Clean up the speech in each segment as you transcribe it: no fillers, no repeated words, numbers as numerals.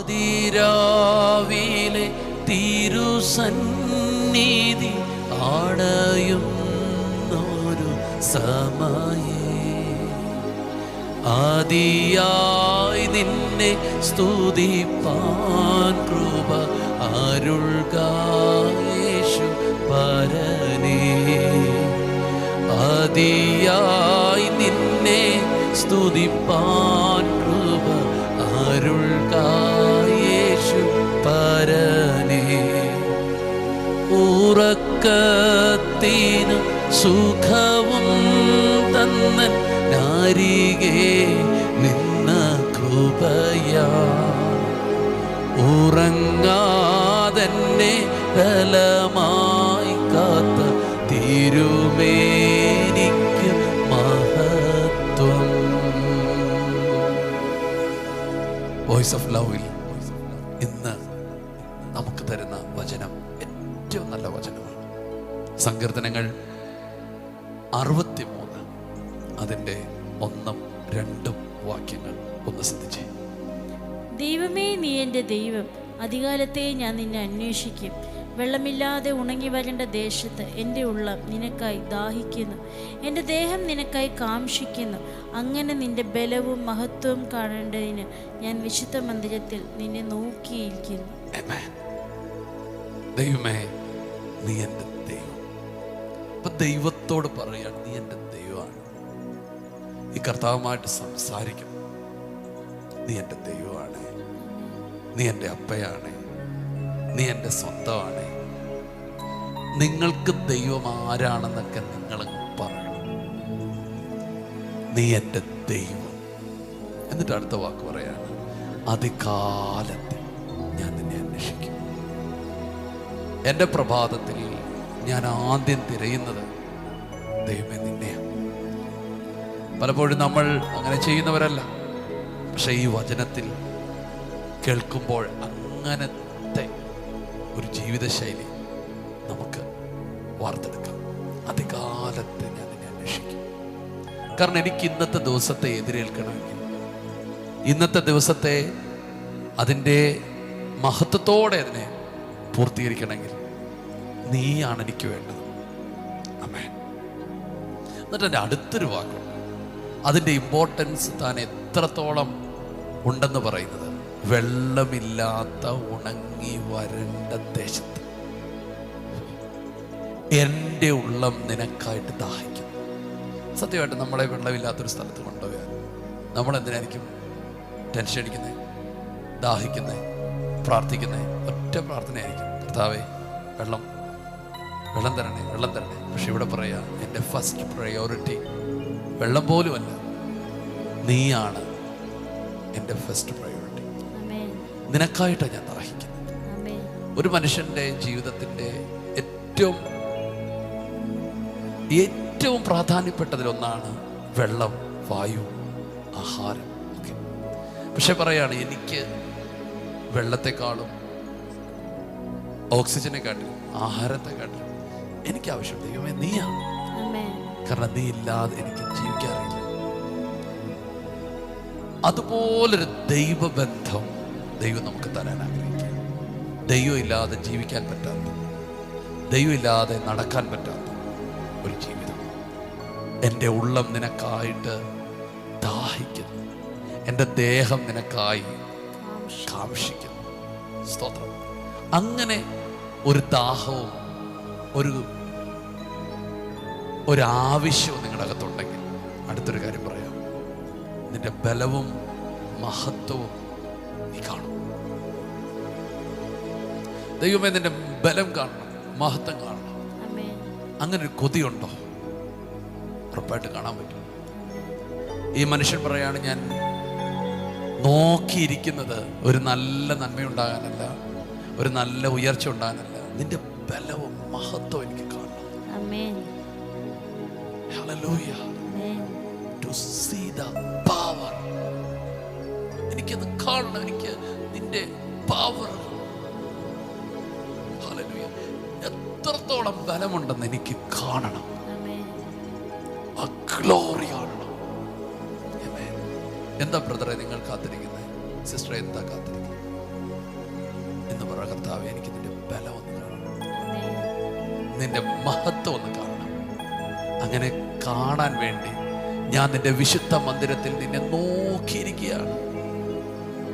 പാതിരാവിലെ തിരുസന്നിധി ആടയുന്നൊരു സമയേ ആദിയായി നിന്നെ സ്തുതിപ്പാൻ കൃപ അരുൾക യേശു പരനേ ആദിയായി നിന്നെ സ്തുതിപ്പാൻ കൃപ അരുൾക യേശു പരനേ ഉറക്കത്തിനു സുഖവും തന്നൻ നാരികെ നിന്ന കൃപയാ ഉറങ്ങാതെന്നെ ബലമായി കാത്ത തിരുമേനിക്ക് മഹത്വം. വോയിസ് ഓഫ് ലവിൽ ഇന്ന് നമുക്ക് തരുന്ന വചനം ഏറ്റവും നല്ല വചനമാണ്. സങ്കീർത്തനങ്ങൾ 63 അതിൻ്റെ 1, 2 വാക്യങ്ങൾ ഒന്ന് ശ്രദ്ധിച്ചേ. ദൈവമേ, നീ എൻ്റെ ദൈവം, അധികാലത്തെ ഞാൻ നിന്നെ അന്വേഷിക്കും. വെള്ളമില്ലാതെ ഉണങ്ങി വരേണ്ട ദേശത്ത് എൻ്റെ ഉള്ളം നിനക്കായി ദാഹിക്കുന്നു, എൻ്റെ ദേഹം നിനക്കായി കാംക്ഷിക്കുന്നു. അങ്ങനെ നിന്റെ ബലവും മഹത്വവും കാണേണ്ടതിന് ഞാൻ വിശുദ്ധ മന്ദിരത്തിൽ നിന്നെ നോക്കിയിരിക്കുന്നു. ദൈവമേ, നീ എൻ്റെ ദൈവം. അപ്പൊ ദൈവത്തോട് പറയാണ്, നീ എൻ്റെ ദൈവമാണ്. ഈ കർത്താവുമായിട്ട് സംസാരിക്കും. നീ എൻ്റെ ദൈവമാണ്, നീ എൻ്റെ അപ്പയാണ്, നീ എൻ്റെ സ്വന്തമാണ്. നിങ്ങൾക്ക് ദൈവം ആരാണെന്നൊക്കെ നിങ്ങളങ്ങ് പറയണം. നീ എൻ്റെ ദൈവം. എന്നിട്ട് അടുത്ത വാക്ക് പറയാണ്, അതികാലത്തിൽ ഞാൻ നിന്നെ അന്വേഷിക്കും. എൻ്റെ പ്രഭാതത്തിൽ ഞാൻ ആദ്യം തിരയുന്നത് ദൈവമേ നിന്നെയാണ്. പലപ്പോഴും നമ്മൾ അങ്ങനെ ചെയ്യുന്നവരല്ല. പക്ഷെ ഈ വചനത്തിൽ കേൾക്കുമ്പോൾ അങ്ങനത്തെ ഒരു ജീവിതശൈലി നമുക്ക് വാർത്തെടുക്കാം. അതികാലത്ത് ഞാൻ നിന്നെ അന്വേഷിക്കും. കാരണം എനിക്ക് ഇന്നത്തെ ദിവസത്തെ എതിരേൽക്കണമെങ്കിൽ, ഇന്നത്തെ ദിവസത്തെ അതിൻ്റെ മഹത്വത്തോടെ അതിനെ പൂർത്തീകരിക്കണമെങ്കിൽ നീയാണ് എനിക്ക് വേണ്ടത്. ആമേൻ. എന്നിട്ട് എൻ്റെ അടുത്തൊരു വാക്കുണ്ട്, അതിൻ്റെ ഇമ്പോർട്ടൻസ് താൻ എത്രത്തോളം ഉണ്ടെന്ന് പറയുന്നത്, വെള്ളമില്ലാത്ത ഉണങ്ങി വരണ്ട ദേശത്ത് എൻ്റെ ഉള്ളം നിനക്കായിട്ട് ദാഹിക്കും. സത്യമായിട്ട് നമ്മളെ വെള്ളമില്ലാത്തൊരു സ്ഥലത്ത് കൊണ്ടുപോയാൽ നമ്മൾ എന്തിനായിരിക്കും ടെൻഷൻ അടിക്കുന്നത്, ദാഹിക്കുന്നത്, പ്രാർത്ഥിക്കുന്നത്? ഒറ്റ പ്രാർത്ഥനയായിരിക്കും, കർത്താവേ വെള്ളം തരണേ, വെള്ളം തരണേ. പക്ഷെ ഇവിടെ പറയാ, എൻ്റെ ഫസ്റ്റ് പ്രയോറിറ്റി വെള്ളം പോലുമല്ല, നീയാണ് എൻ്റെ ഫസ്റ്റ് പ്രയോറിറ്റി. നിനക്കായിട്ടാണ് ഞാൻ ദാഹിക്കുന്നത്. ഒരു മനുഷ്യൻ്റെ ജീവിതത്തിൻ്റെ ഏറ്റവും പ്രാധാന്യപ്പെട്ടതിലൊന്നാണ് വെള്ളം, വായു, ആഹാരം ഒക്കെ. പക്ഷെ പറയാണ്, എനിക്ക് വെള്ളത്തെക്കാളും ഓക്സിജനെക്കാട്ടിലും ആഹാരത്തെക്കാട്ടിലും എനിക്ക് ആവശ്യം ദൈവമേ നീയാണ്. കാരണം നീ ഇല്ലാതെ എനിക്ക് ജീവിക്കാറില്ല. അതുപോലൊരു ദൈവബന്ധം ദൈവം നമുക്ക് തരാൻ ആഗ്രഹിക്കുക. ദൈവം ഇല്ലാതെ ജീവിക്കാൻ പറ്റാത്ത, ദൈവം ഇല്ലാതെ നടക്കാൻ പറ്റാത്ത ഒരു ജീവിതം. എൻ്റെ ഉള്ളം നിനക്കായിട്ട് ദാഹിക്കുന്നു, എൻ്റെ ദേഹം നിനക്കായി കാംക്ഷിക്കുന്നു. സ്തോത്രം. അങ്ങനെ ഒരു ദാഹവും ഒരാവശ്യവും നിങ്ങളുടെ അകത്തുണ്ടെങ്കിൽ അടുത്തൊരു കാര്യം പറയാം, നിന്റെ ബലവും മഹത്വവും നീ കാണും. ദൈവമേ, നിന്റെ ബലം കാണണം, മഹത്വം കാണണം. അങ്ങനെ ഒരു കൊതിയുണ്ടോ? ഉറപ്പായിട്ട് കാണാൻ പറ്റും. ഈ മനുഷ്യൻ പറയാണ്, ഞാൻ നോക്കിയിരിക്കുന്നത് ഒരു നല്ല നന്മയുണ്ടാകാനല്ല, ഒരു നല്ല ഉയർച്ച ഉണ്ടാകാനല്ല, നിന്റെ ബലവും മഹത്വം എനിക്ക് കാണണം. Hallelujah. To see the power. എനിക്കത് കാണണം, എനിക്ക് നിന്റെ പവർ. Hallelujah. എത്രത്തോളം ബലമുണ്ടെന്ന് എനിക്ക് കാണണം, ആ ഗ്ലോറി കാണണം. എന്താ ബ്രദറെ നിങ്ങൾ കാത്തിരിക്കുന്നത്? സിസ്റ്ററെ എന്താ കാത്തിരിക്കുന്നത്? എന്ന് പറ, കർത്താവേ എനിക്ക് നിന്റെ ബലം ഒന്ന് കാണണം, നിന്റെ മഹത്വം ഒന്ന് കാണണം. അങ്ങനെ കാണാൻ വേണ്ടി ഞാൻ നിന്റെ വിശുദ്ധ മന്ദിരത്തിൽ നിന്നെ നോക്കിയിരിക്കുകയാണ്.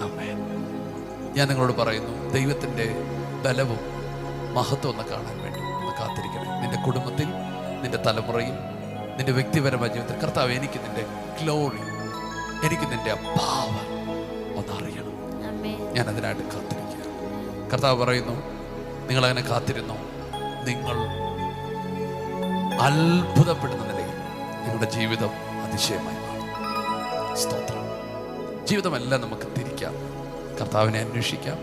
ആമേൻ. ഞാൻ നിങ്ങളോട് പറയുന്നു, ദൈവത്തിൻ്റെ ബലവും മഹത്വം ഒന്ന് കാണാൻ വേണ്ടി ഒന്ന് കാത്തിരിക്കണേ. നിന്റെ കുടുംബത്തിൽ, നിന്റെ തലമുറയിൽ, നിന്റെ വ്യക്തിപരമായ ജീവിതത്തിൽ കർത്താവ് എനിക്ക് നിന്റെ ഗ്ലോറി, എനിക്ക് നിന്റെ പവർ ഒന്നറിയണം. ഞാൻ അതിനായിട്ട് കാത്തിരിക്കുക. കർത്താവ് പറയുന്നു, നിങ്ങളങ്ങനെ കാത്തിരുന്നു, നിങ്ങൾ അത്ഭുതപ്പെടുന്ന നിലയിൽ നിങ്ങളുടെ ജീവിതം അതിശയമായി മാറും. സ്തോത്രം. ജീവിതമെല്ലാം നമുക്ക് തിരിക്കാം. കർത്താവിനെ അന്വേഷിക്കാം,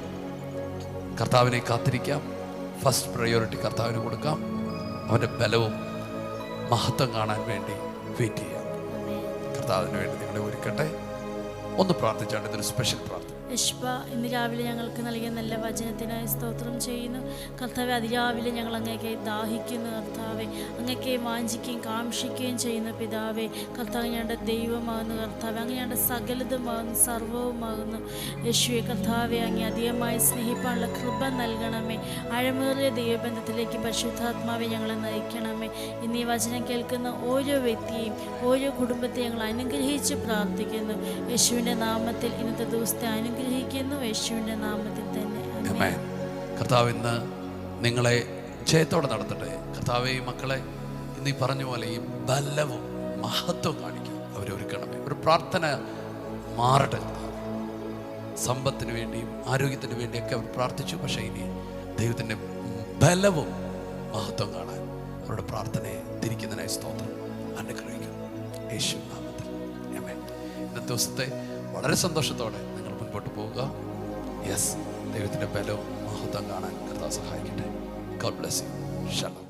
കർത്താവിനെ കാത്തിരിക്കാം, ഫസ്റ്റ് പ്രയോറിറ്റി കർത്താവിന് കൊടുക്കാം. അവൻ്റെ ബലവും മഹത്വം കാണാൻ വേണ്ടി വെയിറ്റ് ചെയ്യാം. കർത്താവിന് വേണ്ടി നിങ്ങളെ ഒരുക്കട്ടെ. ഒന്ന് പ്രാർത്ഥിച്ചാണ്ട് ഇതൊരു സ്പെഷ്യൽ പ്രാർത്ഥന. യശ്വ, ഇന്ന് രാവിലെ ഞങ്ങൾക്ക് നൽകിയ നല്ല വചനത്തിനായി സ്തോത്രം ചെയ്യുന്നു കർത്താവെ. അതിരാവിലെ ഞങ്ങൾ അങ്ങേക്ക് ദാഹിക്കുന്നു കർത്താവെ, അങ്ങേക്ക് വാഞ്ചിക്കുകയും കാക്ഷിക്കുകയും ചെയ്യുന്ന പിതാവെ. കർത്താവ് ഞങ്ങളുടെ ദൈവമാകുന്നു കർത്താവെ, അങ്ങ് ഞങ്ങളുടെ സകലതുമാകുന്നു, സർവവുമാകുന്നു യേശുവെ. കർത്താവെ, അങ്ങേ അധികമായി സ്നേഹിപ്പാനുള്ള കൃപ നൽകണമേ. ആഴമേറിയ ദൈവബന്ധത്തിലേക്ക് പരിശുദ്ധാത്മാവെ ഞങ്ങളെ നയിക്കണമേ. ഇന്ന് ഈ വചനം കേൾക്കുന്ന ഓരോ വ്യക്തിയെയും, ഓരോ കുടുംബത്തെ ഞങ്ങൾ അനുഗ്രഹിച്ച് പ്രാർത്ഥിക്കുന്നു യേശുവിൻ്റെ നാമത്തിൽ. ഇന്നത്തെ ദിവസത്തെ അനുഗ്രഹിക്കുന്നു യേശുവിൻ്റെ നാമത്തിൽ തന്നെ. ആമേൻ. കർത്താവ് ഇന്ന് നിങ്ങളെ ജയത്തോടെ നടത്തട്ടെ. കർത്താവേ, ഈ മക്കളെ ഇന്ന് ഈ പറഞ്ഞ പോലെ ഈ ബലവും മഹത്വം കാണിക്കും അവരെ ഒരുക്കണമേ. ഒരു പ്രാർത്ഥന മാറട്ടെ. സമ്പത്തിന് വേണ്ടിയും ആരോഗ്യത്തിന് വേണ്ടിയൊക്കെ അവർ പ്രാർത്ഥിച്ചു. പക്ഷേ ഇനി ദൈവത്തിൻ്റെ ബലവും മഹത്വം കാണാൻ അവരുടെ പ്രാർത്ഥനയെ തിരിക്കുന്നതിനായി സ്തോത്രം അനുഗ്രഹിക്കുന്നു യേശു നാമത്തിൽ. ആമേൻ. ഇന്നത്തെ ദിവസത്തെ വളരെ സന്തോഷത്തോടെ നിങ്ങൾ മുൻപോട്ട് പോവുക. യെസ്, ദൈവത്തിൻ്റെ ബലവും മഹത്വം കാണാൻ കർത്താവ് സഹായിക്കട്ടെ. God bless you. ശാലോം.